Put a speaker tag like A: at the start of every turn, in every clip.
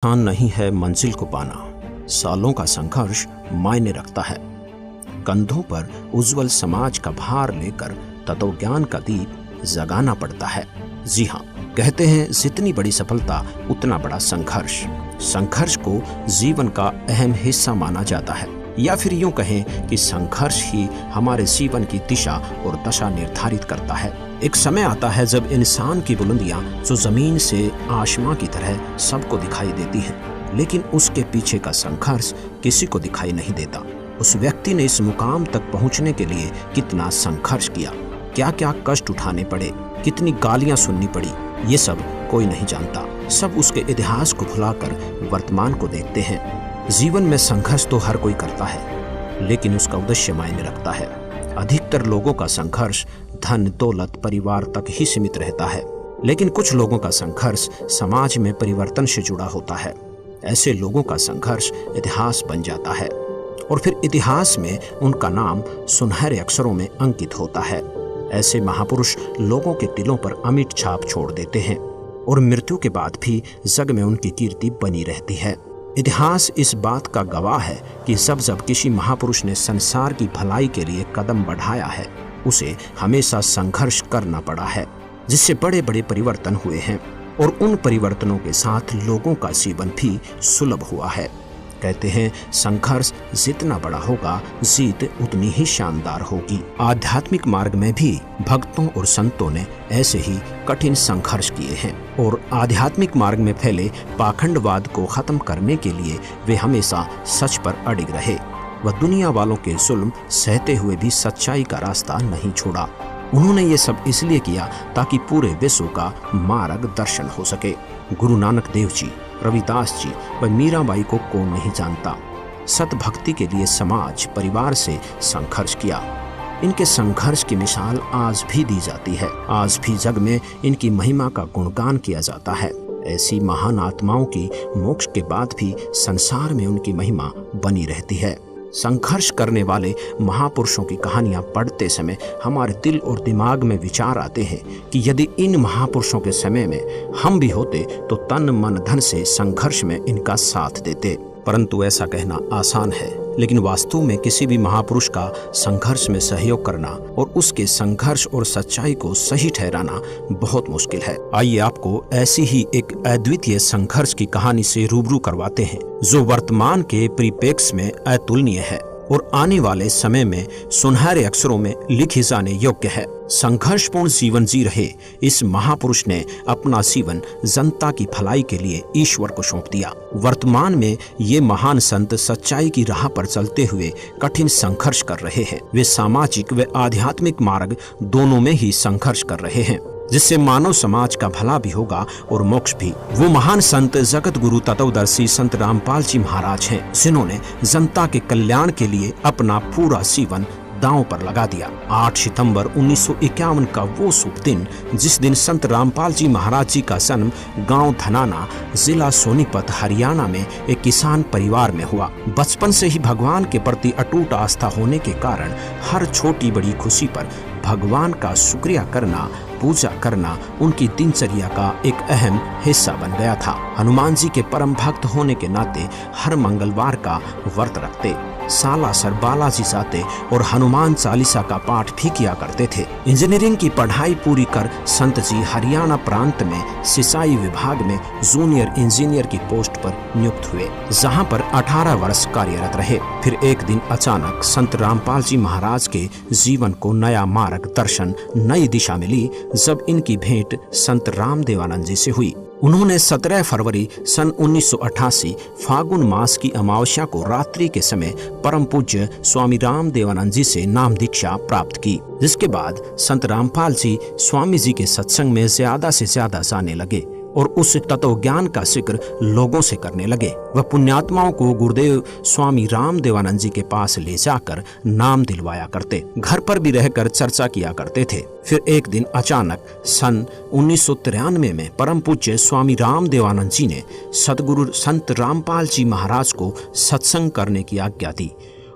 A: आसान नहीं है मंजिल को पाना, सालों का संघर्ष मायने रखता है। कंधों पर उज्जवल समाज का भार लेकर तत्वज्ञान का दीप जगाना पड़ता है। जी हाँ, कहते हैं जितनी बड़ी सफलता उतना बड़ा संघर्ष। संघर्ष को जीवन का अहम हिस्सा माना जाता है, या फिर यूं कहें कि संघर्ष ही हमारे जीवन की दिशा और दशा निर्धारित करता है। एक समय आता है जब इंसान की बुलंदियां जो जमीन से आसमां की तरह सबको दिखाई देती हैं, लेकिन उसके पीछे का संघर्ष किसी को दिखाई नहीं देता। उस व्यक्ति ने इस मुकाम तक पहुंचने के लिए कितना संघर्ष किया, क्या क्या कष्ट उठाने पड़े, कितनी गालियां सुननी पड़ी, ये सब कोई नहीं जानता। सब उसके इतिहास को भुलाकर वर्तमान को देखते हैं। जीवन में संघर्ष तो हर कोई करता है, लेकिन उसका उद्देश्य मायने रखता है। अधिकतर लोगों का संघर्ष धन दौलत परिवार तक ही सीमित रहता है, लेकिन कुछ लोगों का संघर्ष समाज में परिवर्तन से जुड़ा होता है। ऐसे लोगों का संघर्ष इतिहास बन जाता है और फिर इतिहास में उनका नाम सुनहरे अक्षरों में अंकित होता है। ऐसे महापुरुष लोगों के दिलों पर अमिट छाप छोड़ देते हैं और मृत्यु के बाद भी जग में उनकी कीर्ति बनी रहती है। इतिहास इस बात का गवाह है कि जब किसी महापुरुष ने संसार की भलाई के लिए कदम बढ़ाया है, उसे हमेशा संघर्ष करना पड़ा है, जिससे बड़े बड़े परिवर्तन हुए हैं और उन परिवर्तनों के साथ लोगों का जीवन भी सुलभ हुआ है। कहते हैं संघर्ष जितना बड़ा होगा, जीत उतनी ही शानदार होगी। आध्यात्मिक मार्ग में भी भक्तों और संतों ने ऐसे ही कठिन संघर्ष किए हैं और आध्यात्मिक मार्ग में फैले पाखंडवाद को खत्म करने के लिए वे हमेशा सच पर अडिग रहे। वह दुनिया वालों के जुल्म सहते हुए भी सच्चाई का रास्ता नहीं छोड़ा। उन्होंने ये सब इसलिए किया ताकि पूरे विश्व का मार्गदर्शन हो सके। गुरु नानक देव जी, रविदास जी व मीराबाई को कौन नहीं जानता। सत भक्ति के लिए समाज परिवार से संघर्ष किया। इनके संघर्ष की मिसाल आज भी दी जाती है। आज भी जग में इनकी महिमा का गुणगान किया जाता है। ऐसी महान आत्माओं की मोक्ष के बाद भी संसार में उनकी महिमा बनी रहती है। संघर्ष करने वाले महापुरुषों की कहानियां पढ़ते समय हमारे दिल और दिमाग में विचार आते हैं कि यदि इन महापुरुषों के समय में हम भी होते तो तन मन धन से संघर्ष में इनका साथ देते। परंतु ऐसा कहना आसान है, लेकिन वास्तव में किसी भी महापुरुष का संघर्ष में सहयोग करना और उसके संघर्ष और सच्चाई को सही ठहराना बहुत मुश्किल है। आइए आपको ऐसी ही एक अद्वितीय संघर्ष की कहानी से रूबरू करवाते हैं, जो वर्तमान के परिप्रेक्ष्य में अतुलनीय है और आने वाले समय में सुनहरे अक्षरों में लिखी जाने योग्य है। संघर्षपूर्ण जीवन जी रहे इस महापुरुष ने अपना जीवन जनता की भलाई के लिए ईश्वर को सौंप दिया। वर्तमान में ये महान संत सच्चाई की राह पर चलते हुए कठिन संघर्ष कर रहे हैं। वे सामाजिक व आध्यात्मिक मार्ग दोनों में ही संघर्ष कर रहे हैं, जिससे मानव समाज का भला भी होगा और मोक्ष भी। वो महान संत जगत गुरु तत्वदर्शी संत रामपाल जी महाराज हैं, जिन्होंने जनता के कल्याण के लिए अपना पूरा जीवन दांव पर लगा दिया। 8 सितंबर 1951 का वो शुभ दिन, जिस दिन संत रामपाल जी महाराज जी का जन्म गांव धनाना, जिला सोनीपत, हरियाणा में एक किसान परिवार में हुआ। बचपन से ही भगवान के प्रति अटूट आस्था होने के कारण हर छोटी बड़ी खुशी पर भगवान का शुक्रिया करना, पूजा करना उनकी दिनचर्या का एक अहम हिस्सा बन गया था। हनुमान जी के परम भक्त होने के नाते हर मंगलवार का व्रत रखते, सालासर बालाजी जाते और हनुमान चालीसा का पाठ भी किया करते थे। इंजीनियरिंग की पढ़ाई पूरी कर संत जी हरियाणा प्रांत में सिंचाई विभाग में जूनियर इंजीनियर की पोस्ट पर नियुक्त हुए, जहां पर 18 वर्ष कार्यरत रहे। फिर एक दिन अचानक संत रामपाल जी महाराज के जीवन को नया मार्गदर्शन, नई दिशा मिली जब इनकी भेंट संत रामदेवानंद जी से हुई। उन्होंने 17 फरवरी सन 1988 फागुन मास की अमावस्या को रात्रि के समय परम पूज्य स्वामी रामदेवानंद जी से नाम दीक्षा प्राप्त की, जिसके बाद संत रामपाल जी स्वामी जी के सत्संग में ज्यादा से ज्यादा जाने लगे और उस तत्व ज्ञान का जिक्र लोगों से करने लगे। वह पुण्यात्माओं को गुरुदेव स्वामी रामदेवानंद जी के पास ले जाकर नाम दिलवाया करते, घर पर भी रहकर चर्चा किया करते थे। फिर एक दिन अचानक सन 1993 में परम पूज्य स्वामी रामदेवानंद जी ने सदगुरु संत रामपाल जी महाराज को सत्संग करने की आज्ञा दी।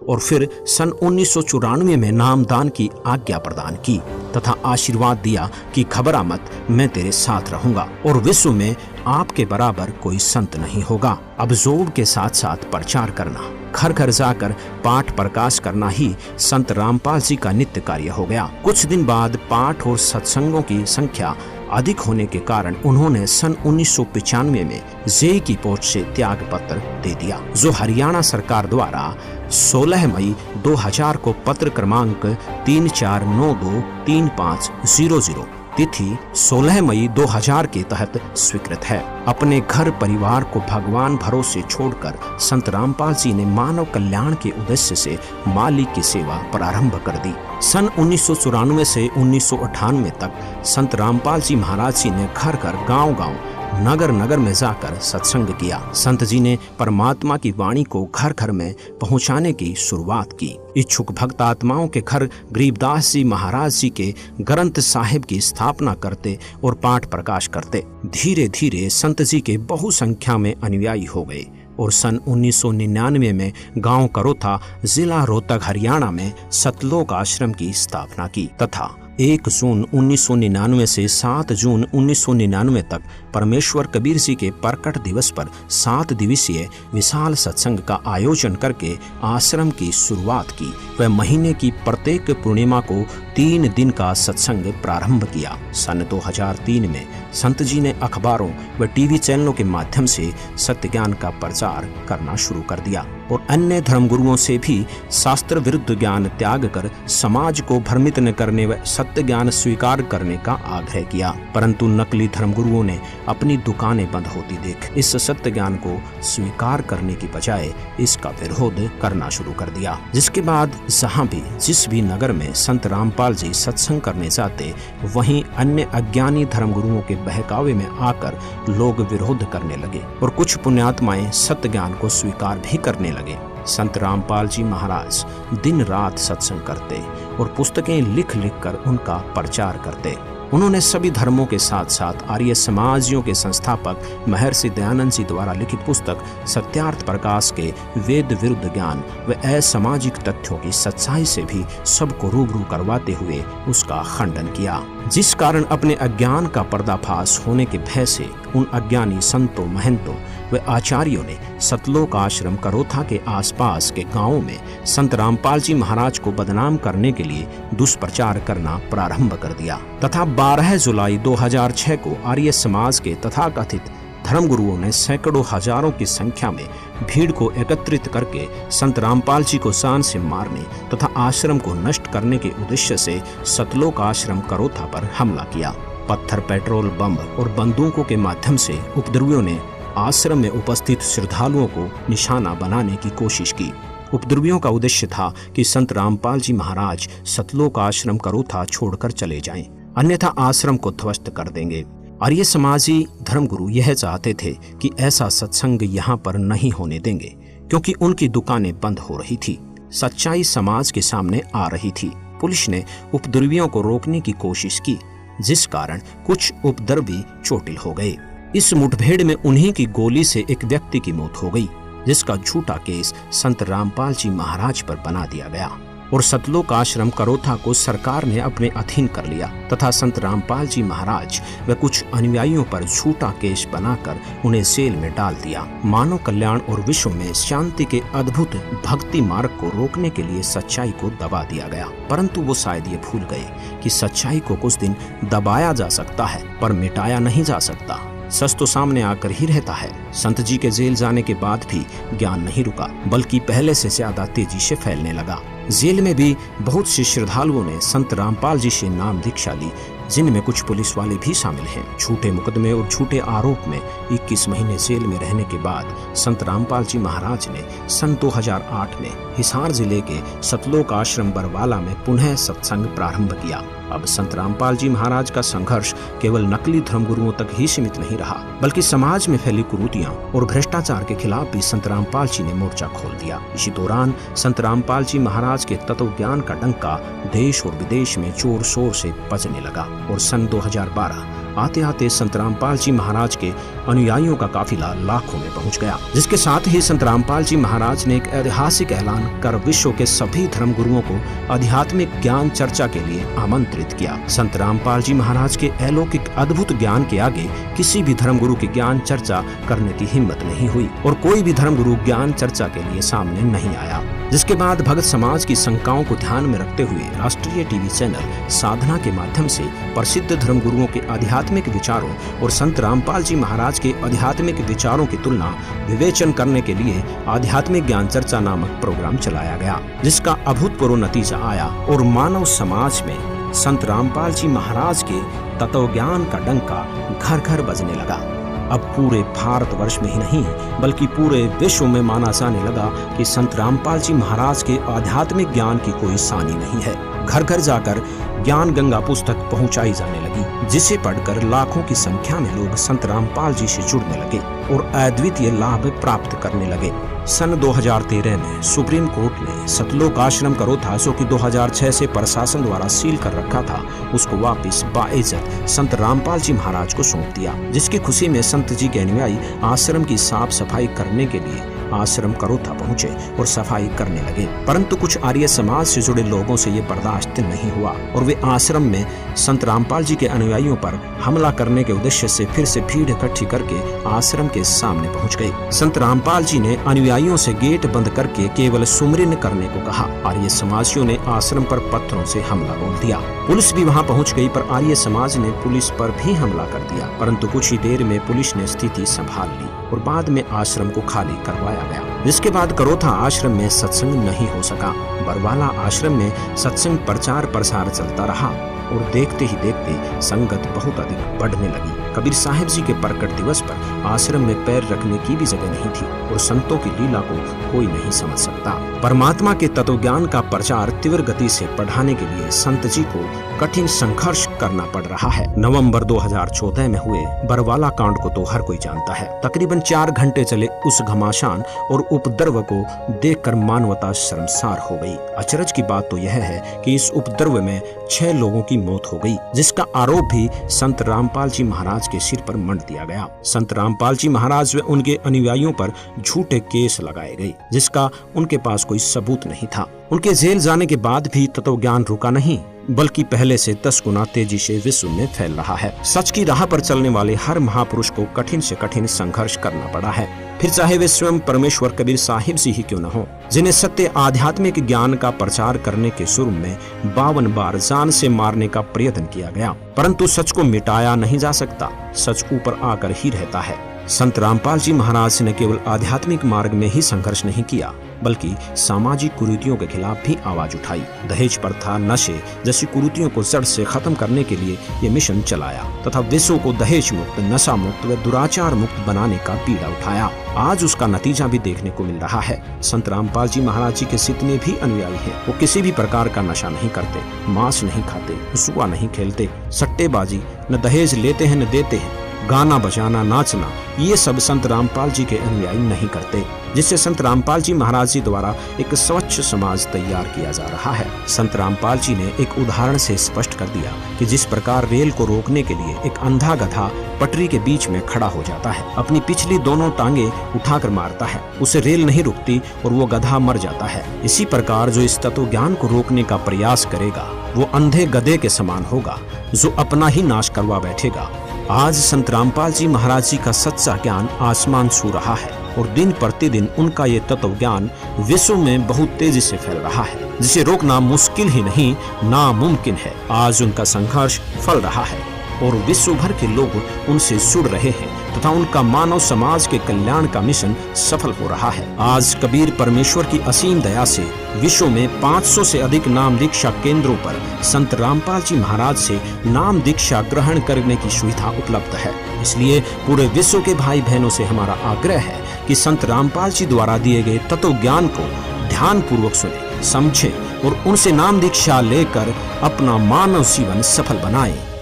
A: और फिर सन 1994 में नामदान की आज्ञा प्रदान की तथा आशीर्वाद दिया कि घबरा मत, मैं तेरे साथ रहूंगा और विश्व में आपके बराबर कोई संत नहीं होगा। अब जोड़ के साथ साथ प्रचार करना, घर घर जाकर पाठ प्रकाश करना ही संत रामपाल जी का नित्य कार्य हो गया। कुछ दिन बाद पाठ और सत्संगों की संख्या अधिक होने के कारण उन्होंने सन 1995 में जेई की पोस्ट से त्याग पत्र दे दिया, जो हरियाणा सरकार द्वारा 16 मई 2000 को पत्र क्रमांक 34923500 तिथि 16 मई 2000 के तहत स्वीकृत है। अपने घर परिवार को भगवान भरोसे छोड़कर संत रामपाल जी ने मानव कल्याण के उद्देश्य से मालिक की सेवा प्रारंभ कर दी। सन 1994 से 1998 तक संत रामपाल जी महाराज जी ने घर घर, गांव-गांव, नगर नगर में जाकर सत्संग किया। संत जी ने परमात्मा की वाणी को घर घर में पहुंचाने की शुरुआत की। इच्छुक भक्त आत्माओं के घर गरीबदास जी महाराज जी के ग्रंथ साहिब की स्थापना करते और पाठ प्रकाश करते। धीरे धीरे संत जी के बहु संख्या में अनुयायी हो गए और सन 1999 में गांव करोथा, जिला रोहतक, हरियाणा में सतलोक आश्रम की स्थापना की तथा 1 जून 1999 से 7 जून 1999 तक परमेश्वर कबीर जी के प्रकट दिवस पर 7 दिवसीय विशाल सत्संग का आयोजन करके आश्रम की शुरुआत की। वह महीने की प्रत्येक पूर्णिमा को 3 दिन का सत्संग प्रारंभ किया। सन 2003 में संत जी ने अखबारों व टीवी चैनलों के माध्यम से सत्य ज्ञान का प्रचार करना शुरू कर दिया और अन्य धर्मगुरुओं से भी शास्त्र विरुद्ध ज्ञान त्याग कर समाज को भ्रमित न करने व सत्य ज्ञान स्वीकार करने का आग्रह किया। परंतु नकली धर्मगुरुओं ने अपनी दुकानें बंद होती देख इस सत्य ज्ञान को स्वीकार करने की बजाय इसका विरोध करना शुरू कर दिया। जिसके बाद जहाँ भी जिस भी नगर में संत रामपाल जी सत्संग करने जाते, वहीं अन्य अज्ञानी धर्मगुरुओं के बहकावे में आकर लोग विरोध करने लगे और कुछ पुण्यात्माएं सत्य ज्ञान को स्वीकार भी करने लगे। संत रामपाल जी महाराज दिन रात सत्संग करते और पुस्तकें लिख लिख कर उनका प्रचार करते। उन्होंने सभी धर्मों के साथ साथ आर्य समाजियों के संस्थापक महर्षि दयानंद जी द्वारा लिखित पुस्तक सत्यार्थ प्रकाश के वेद विरुद्ध ज्ञान व असामाजिक तथ्यों की सच्चाई से भी सबको रूबरू करवाते हुए उसका खंडन किया, जिस कारण अपने अज्ञान का पर्दाफाश होने के भय से उन अज्ञानी संतों, महंतों व आचार्यों ने सतलोक आश्रम करोथा के आसपास के गांवों में संत रामपाल जी महाराज को बदनाम करने के लिए दुष्प्रचार करना प्रारंभ कर दिया तथा 12 जुलाई 2006 को आर्य समाज के तथाकथित धर्मगुरुओं ने सैकड़ों हजारों की संख्या में भीड़ को एकत्रित करके संत रामपाल जी को शान से मारने तथा आश्रम को नष्ट करने के उद्देश्य से सतलोक आश्रम करोथा पर हमला किया। पत्थर, पेट्रोल, बम और बंदूकों के माध्यम से उपद्रवियों ने आश्रम में उपस्थित श्रद्धालुओं को निशाना बनाने की कोशिश की। उपद्रवियों का उद्देश्य था कि संत रामपाल जी महाराज सतलोक आश्रम करोथा छोड़कर चले जाएं, अन्यथा आश्रम को ध्वस्त कर देंगे। आर्य समाजी धर्मगुरु यह चाहते थे कि ऐसा सत्संग यहाँ पर नहीं होने देंगे, क्योंकि उनकी दुकानें बंद हो रही थी, सच्चाई समाज के सामने आ रही थी। पुलिस ने उपद्रवियों को रोकने की कोशिश की, जिस कारण कुछ उपद्रवी चोटिल हो गए। इस मुठभेड़ में उन्हीं की गोली से एक व्यक्ति की मौत हो गई, जिसका झूठा केस संत रामपाल जी महाराज पर बना दिया गया और सतलोक आश्रम करोथा को सरकार ने अपने अधीन कर लिया तथा संत रामपाल जी महाराज व कुछ अनुयायियों पर झूठा केस बनाकर उन्हें जेल में डाल दिया। मानव कल्याण और विश्व में शांति के अद्भुत भक्ति मार्ग को रोकने के लिए सच्चाई को दबा दिया गया, परंतु वो शायद ये भूल गए कि सच्चाई को कुछ दिन दबाया जा सकता है पर मिटाया नहीं जा सकता। सच तो सामने आकर ही रहता है। संत जी के जेल जाने के बाद भी ज्ञान नहीं रुका, बल्कि पहले से ज्यादा तेजी से फैलने लगा। जेल में भी बहुत से श्रद्धालुओं ने संत रामपाल जी से नाम दीक्षा ली, जिनमें कुछ पुलिस वाले भी शामिल हैं। झूठे मुकदमे और झूठे आरोप में 21 महीने जेल में रहने के बाद संत रामपाल जी महाराज ने सन 2008 में हिसार जिले के सतलोक आश्रम बरवाला में पुनः सत्संग प्रारंभ किया। अब संत रामपाल जी महाराज का संघर्ष केवल नकली धर्मगुरुओं तक ही सीमित नहीं रहा, बल्कि समाज में फैली कुरीतियां और भ्रष्टाचार के खिलाफ भी संत रामपाल जी ने मोर्चा खोल दिया। इसी दौरान संत रामपाल जी महाराज के तत्व ज्ञान का डंका देश और विदेश में जोर शोर से बजने लगा और सन 2012 आते आते संत रामपाल जी महाराज के अनुयायियों का काफिला लाखों में पहुंच गया, जिसके साथ ही संत रामपाल जी महाराज ने एक ऐतिहासिक ऐलान कर विश्व के सभी धर्म गुरुओं को आध्यात्मिक ज्ञान चर्चा के लिए आमंत्रित किया। संत रामपाल जी महाराज के अलौकिक अद्भुत ज्ञान के आगे किसी भी धर्म गुरु की ज्ञान चर्चा करने की हिम्मत नहीं हुई और कोई भी धर्म गुरु ज्ञान चर्चा के लिए सामने नहीं आया। जिसके बाद भगत समाज की शंकाओं को ध्यान में रखते हुए राष्ट्रीय टीवी चैनल साधना के माध्यम से प्रसिद्ध धर्म गुरुओं के आध्यात्मिक विचारों और संत रामपाल जी महाराज के आध्यात्मिक विचारों की तुलना विवेचन करने के लिए आध्यात्मिक ज्ञान चर्चा नामक प्रोग्राम चलाया गया, जिसका अभूतपूर्व नतीजा आया और मानव समाज में संत रामपाल जी महाराज के तत्वज्ञान का डंका घर घर बजने लगा। अब पूरे भारतवर्ष में ही नहीं बल्कि पूरे विश्व में माना जाने लगा कि संत रामपाल जी महाराज के आध्यात्मिक ज्ञान की कोई सानी नहीं है। घर घर जाकर ज्ञान गंगा पुस्तक पहुंचाई जाने लगी, जिसे पढ़कर लाखों की संख्या में लोग संत रामपाल जी से जुड़ने लगे और अद्वितीय लाभ प्राप्त करने लगे। सन 2013 में सुप्रीम कोर्ट ने सतलोक आश्रम करोथा, जो कि 2006 से प्रशासन द्वारा सील कर रखा था, उसको वापस बाइज्जत संत रामपाल जी महाराज को सौंप दिया, जिसकी खुशी में संत जी के अनुयायी आश्रम की साफ सफाई करने के लिए आश्रम करोथा पहुंचे और सफाई करने लगे। परंतु कुछ आर्य समाज से जुड़े लोगों से ये बर्दाश्त नहीं हुआ और वे आश्रम में संत रामपाल जी के अनुयायियों पर हमला करने के उद्देश्य से फिर से भीड़ इकट्ठी करके आश्रम के सामने पहुंच गए। संत रामपाल जी ने अनुयायियों से गेट बंद करके केवल सुमरिन करने को कहा। आर्य समाजियों ने आश्रम पर पत्थरों से हमला बोल दिया। पुलिस भी वहां पहुंच गई, पर आर्य समाज ने पुलिस पर भी हमला कर दिया। परंतु कुछ ही देर में पुलिस ने स्थिति संभाल ली और बाद में आश्रम को खाली करवाया गया। जिसके बाद करोथा आश्रम में सत्संग नहीं हो सका। बरवाला आश्रम में सत्संग प्रचार प्रसार चलता रहा और देखते ही देखते संगत बहुत अधिक बढ़ने लगी। कबीर साहिब जी के प्रकट दिवस पर आश्रम में पैर रखने की भी जगह नहीं थी और संतों की लीला को कोई नहीं समझ सकता। परमात्मा के तत्वज्ञान का प्रचार तीव्र गति से बढ़ाने के लिए संत जी को कठिन संघर्ष करना पड़ रहा है। नवंबर 2014 में हुए बरवाला कांड को तो हर कोई जानता है। तकरीबन 4 घंटे चले उस घमासान और उपद्रव को देखकर मानवता शर्मसार हो गई। अचरज की बात तो यह है कि इस उपद्रव में 6 लोगों की मौत हो गई, जिसका आरोप भी संत रामपाल जी महाराज के सिर पर मंड दिया गया। संत रामपाल जी महाराज व उनके अनुयायियों पर झूठे केस लगाए गए, जिसका उनके पास कोई सबूत नहीं था। उनके जेल जाने के बाद भी तत्वज्ञान रुका नहीं, बल्कि पहले से 10 गुना तेजी से विश्व में फैल रहा है। सच की राह पर चलने वाले हर महापुरुष को कठिन से कठिन संघर्ष करना पड़ा है, फिर चाहे वे स्वयं परमेश्वर कबीर साहिब जी ही क्यों न हो, जिन्हें सत्य आध्यात्मिक ज्ञान का प्रचार करने के शुरू में 52 बार जान से मारने का प्रयत्न किया गया, परंतु सच को मिटाया नहीं जा सकता। सच ऊपर आकर ही रहता है। संत रामपाल जी महाराज ने केवल आध्यात्मिक मार्ग में ही संघर्ष नहीं किया, बल्कि सामाजिक कुरीतियों के खिलाफ भी आवाज उठाई। दहेज प्रथा, नशे जैसी कुरीतियों को जड़ से खत्म करने के लिए ये मिशन चलाया तथा विश्व को दहेज मुक्त, नशा मुक्त व दुराचार मुक्त बनाने का बीड़ा उठाया। आज उसका नतीजा भी देखने को मिल रहा है। संत रामपाल जी महाराज जी के जितने भी अनुयायी हैं, वो किसी भी प्रकार का नशा नहीं करते, मांस नहीं खाते, जुआ नहीं खेलते, सट्टेबाजी न दहेज लेते हैं न देते हैं, गाना बजाना, नाचना, ये सब संत रामपाल जी के अनुयायी नहीं करते, जिससे संत रामपाल जी महाराज जी द्वारा एक स्वच्छ समाज तैयार किया जा रहा है। संत रामपाल जी ने एक उदाहरण से स्पष्ट कर दिया कि जिस प्रकार रेल को रोकने के लिए एक अंधा गधा पटरी के बीच में खड़ा हो जाता है, अपनी पिछली दोनों टांगे उठाकर मारता है, उसे रेल नहीं रुकती और वो गधा मर जाता है। इसी प्रकार जो इस तत्व ज्ञान को रोकने का प्रयास करेगा, वो अंधे गधे के समान होगा, जो अपना ही नाश करवा बैठेगा। आज संत रामपाल जी महाराज जी का सच्चा ज्ञान आसमान छू रहा है और दिन प्रतिदिन उनका ये तत्व ज्ञान विश्व में बहुत तेजी से फैल रहा है, जिसे रोकना मुश्किल ही नहीं नामुमकिन है। आज उनका संघर्ष फल रहा है और विश्व भर के लोग उनसे जुड़ रहे हैं तथा उनका मानव समाज के कल्याण का मिशन सफल हो रहा है। आज कबीर परमेश्वर की असीम दया से विश्व में 500 से अधिक नाम दीक्षा केंद्रों पर संत रामपाल जी महाराज से नाम दीक्षा ग्रहण करने की सुविधा उपलब्ध है। इसलिए पूरे विश्व के भाई बहनों से हमारा आग्रह है कि संत रामपाल जी द्वारा दिए गए तत्व ज्ञान को ध्यान पूर्वक सुने, समझे और उनसे नाम दीक्षा लेकर अपना मानव जीवन सफल बनाएं।